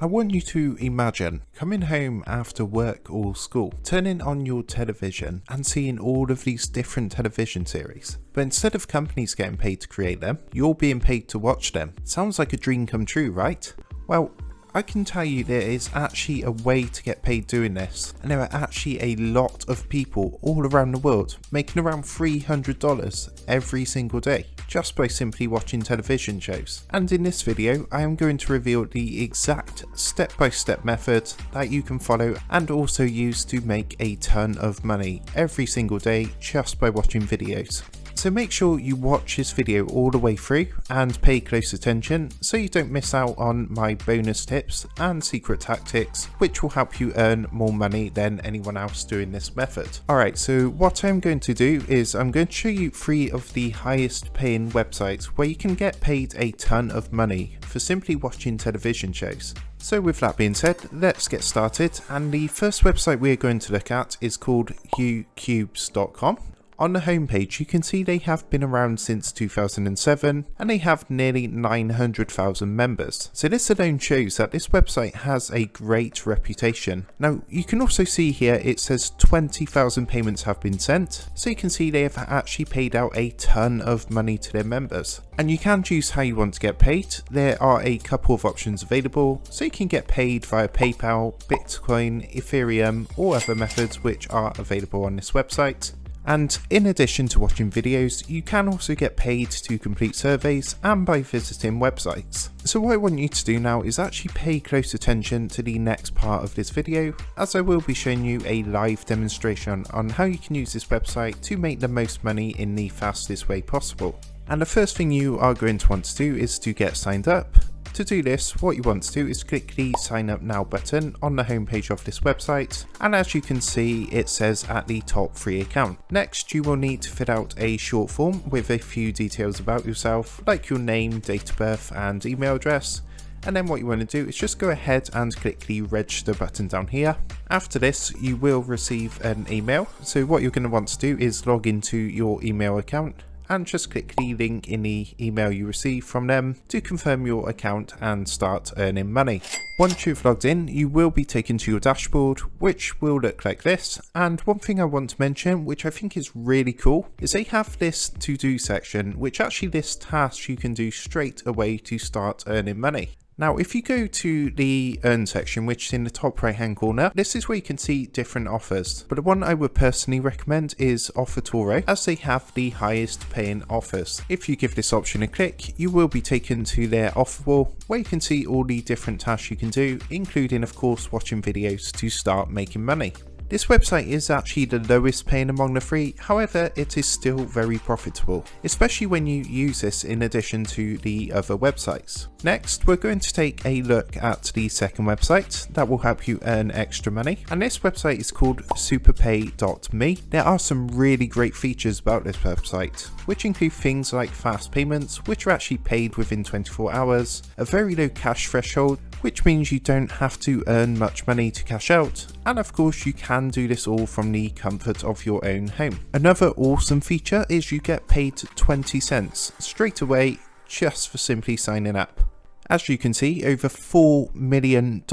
I want you to imagine coming home after work or school, turning on your television and seeing all of these different television series. But instead of companies getting paid to create them, you're being paid to watch them. Sounds like a dream come true, right? Well, I can tell you there is actually a way to get paid doing this, and there are actually a lot of people all around the world making around $300 every single day just by simply watching television shows. And in this video I am going to reveal the exact step-by-step method that you can follow and also use to make a ton of money every single day just by watching videos. So make sure you watch this video all the way through and pay close attention so you don't miss out on my bonus tips and secret tactics which will help you earn more money than anyone else doing this method. Alright, so what I'm going to do is I'm going to show you 3 of the highest paying websites where you can get paid a ton of money for simply watching television shows. So with that being said, let's get started, and the first website we're going to look at is called ucubes.com. On the homepage you can see they have been around since 2007 and they have nearly 900,000 members. So this alone shows that this website has a great reputation. Now you can also see here it says 20,000 payments have been sent, so you can see they have actually paid out a ton of money to their members. And you can choose how you want to get paid. There are a couple of options available, so you can get paid via PayPal, Bitcoin, Ethereum or other methods which are available on this website. And in addition to watching videos, you can also get paid to complete surveys and by visiting websites. So what I want you to do now is actually pay close attention to the next part of this video, as I will be showing you a live demonstration on how you can use this website to make the most money in the fastest way possible. And the first thing you are going to want to do is to get signed up. To do this, what you want to do is click the sign up now button on the homepage of this website, and as you can see it says at the top free account. Next you will need to fill out a short form with a few details about yourself, like your name, date of birth and email address. And then what you want to do is just go ahead and click the register button down here. After this you will receive an email, so what you're going to want to do is log into your email account and just click the link in the email you receive from them to confirm your account and start earning money. Once you've logged in, you will be taken to your dashboard, which will look like this. And one thing I want to mention, which I think is really cool, is they have this to-do section which actually lists tasks you can do straight away to start earning money. Now if you go to the earn section, which is in the top right hand corner, this is where you can see different offers, but the one I would personally recommend is Offertoro, as they have the highest paying offers. If you give this option a click, you will be taken to their offer wall where you can see all the different tasks you can do, including of course watching videos to start making money. This website is actually the lowest paying among the 3, however it is still very profitable, especially when you use this in addition to the other websites. Next we're going to take a look at the second website that will help you earn extra money, and this website is called superpay.me. There are some really great features about this website, which include things like fast payments, which are actually paid within 24 hours, a very low cash threshold, which means you don't have to earn much money to cash out, and of course you can do this all from the comfort of your own home. Another awesome feature is you get paid 20 cents straight away just for simply signing up. As you can see, over $4 million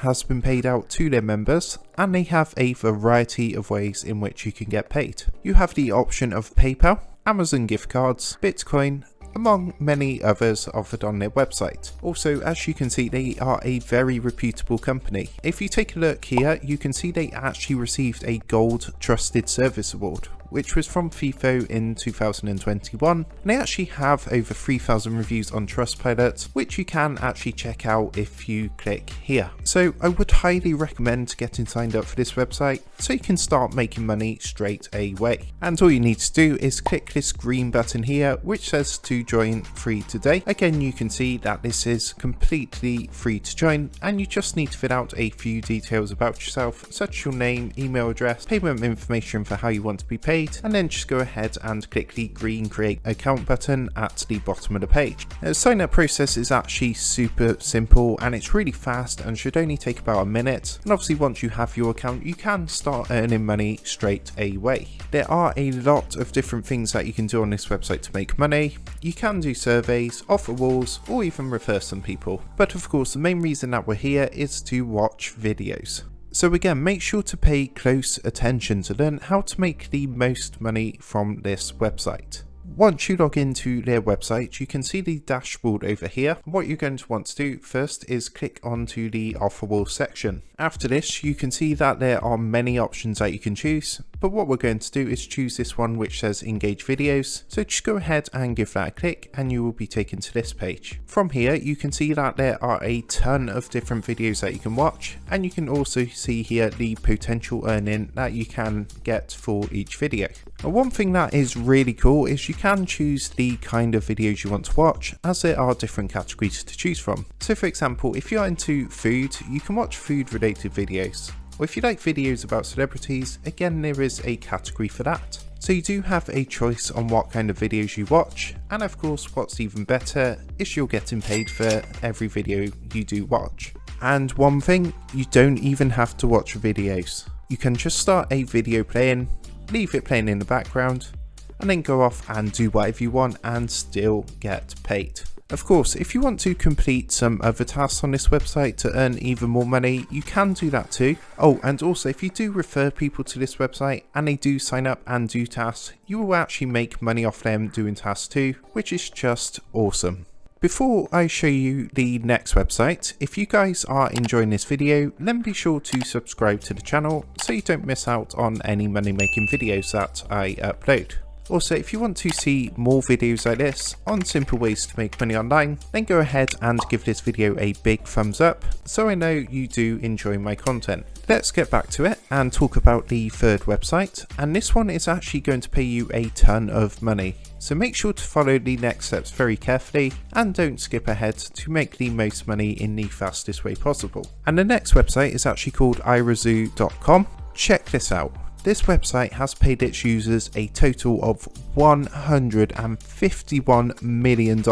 has been paid out to their members, and they have a variety of ways in which you can get paid. You have the option of PayPal, Amazon gift cards, Bitcoin, among many others offered on their website. Also, as you can see, they are a very reputable company. If you take a look here, you can see they actually received a Gold Trusted Service Award, which was from FIFO in 2021, and they actually have over 3,000 reviews on Trustpilot, which you can actually check out if you click here. So I would highly recommend getting signed up for this website so you can start making money straight away. And all you need to do is click this green button here which says to join free today. Again, you can see that this is completely free to join, and you just need to fill out a few details about yourself, such as your name, email address, payment information for how you want to be paid, paid, and then just go ahead and click the green create account button at the bottom of the page. The sign up process is actually super simple and it's really fast and should only take about a minute, and obviously once you have your account you can start earning money straight away. There are a lot of different things that you can do on this website to make money. You can do surveys, offer walls, or even refer some people. But of course the main reason that we're here is to watch videos. So again, make sure to pay close attention to learn how to make the most money from this website. Once you log into their website, you can see the dashboard over here. What you're going to want to do first is click onto the offer wall section. After this, you can see that there are many options that you can choose, but what we're going to do is choose this one which says engage videos. So just go ahead and give that a click and you will be taken to this page. From here, you can see that there are a ton of different videos that you can watch, and you can also see here the potential earning that you can get for each video. Now, one thing that is really cool is you can choose the kind of videos you want to watch, as there are different categories to choose from. So for example, if you're into food, you can watch food related videos. Or if you like videos about celebrities, again there is a category for that. So you do have a choice on what kind of videos you watch, and of course what's even better is you're getting paid for every video you do watch. And one thing, you don't even have to watch videos. You can just start a video playing, leave it playing in the background, and then go off and do whatever you want and still get paid. Of course, if you want to complete some other tasks on this website to earn even more money, you can do that too. Oh, and also if you do refer people to this website and they do sign up and do tasks, you will actually make money off them doing tasks too, which is just awesome. Before I show you the next website, if you guys are enjoying this video, then be sure to subscribe to the channel so you don't miss out on any money making videos that I upload. Also, if you want to see more videos like this on simple ways to make money online, then go ahead and give this video a big thumbs up so I know you do enjoy my content. Let's get back to it and talk about the third website, and this one is actually going to pay you a ton of money. So make sure to follow the next steps very carefully and don't skip ahead to make the most money in the fastest way possible. And the next website is actually called iRazoo.com. Check this out. This website has paid its users a total of $151 million,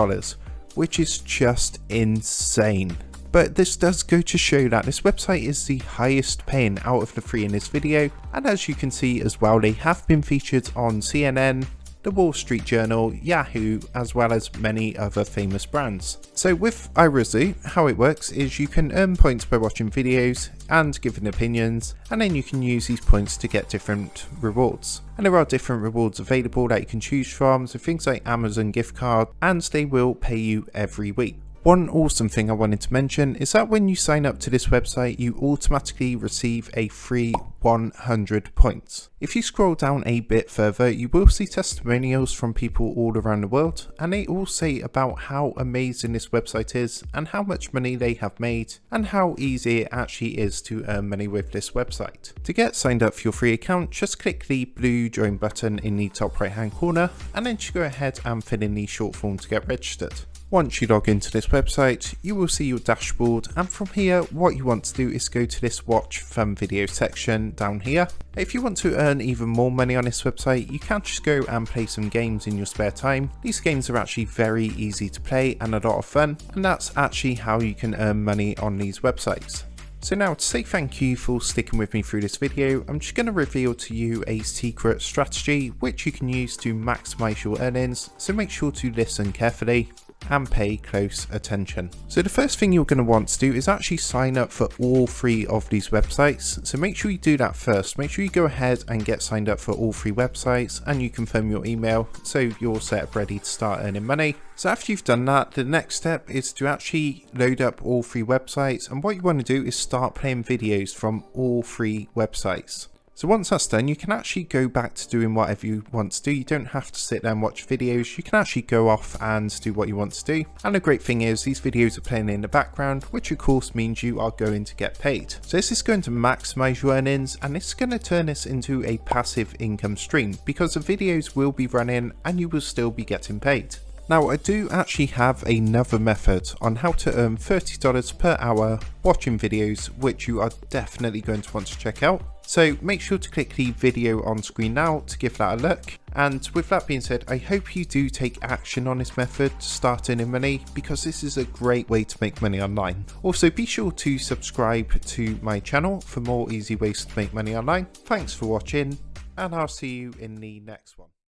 which is just insane. But this does go to show that this website is the highest paying out of the three in this video, and as you can see as well, they have been featured on CNN, the Wall Street Journal, Yahoo, as well as many other famous brands. So with iRazoo, how it works is you can earn points by watching videos and giving opinions, and then you can use these points to get different rewards. And there are different rewards available that you can choose from, so things like Amazon gift card, and they will pay you every week. One awesome thing I wanted to mention is that when you sign up to this website, you automatically receive a free 100 points. If you scroll down a bit further, you will see testimonials from people all around the world, and they all say about how amazing this website is and how much money they have made and how easy it actually is to earn money with this website. To get signed up for your free account, just click the blue join button in the top right hand corner, and then just go ahead and fill in the short form to get registered. Once you log into this website, you will see your dashboard, and from here what you want to do is go to this watch fun video section down here. If you want to earn even more money on this website, you can just go and play some games in your spare time. These games are actually very easy to play and a lot of fun, and that's actually how you can earn money on these websites. So now, to say thank you for sticking with me through this video, I'm just going to reveal to you a secret strategy which you can use to maximize your earnings, so make sure to listen carefully and pay close attention. So the first thing you're going to want to do is actually sign up for all three of these websites. So make sure you do that first. Make sure you go ahead and get signed up for all three websites, and you confirm your email so you're set up ready to start earning money. So after you've done that, the next step is to actually load up all three websites, and what you want to do is start playing videos from all three websites. So once that's done, you can actually go back to doing whatever you want to do. You don't have to sit there and watch videos. You can actually go off and do what you want to do. And the great thing is these videos are playing in the background, which of course means you are going to get paid. So this is going to maximize your earnings, and this is going to turn this into a passive income stream because the videos will be running and you will still be getting paid. Now, I do actually have another method on how to earn $30 per hour watching videos, which you are definitely going to want to check out. So make sure to click the video on screen now to give that a look. And with that being said, I hope you do take action on this method to start earning money, because this is a great way to make money online. Also, be sure to subscribe to my channel for more easy ways to make money online. Thanks for watching, and I'll see you in the next one.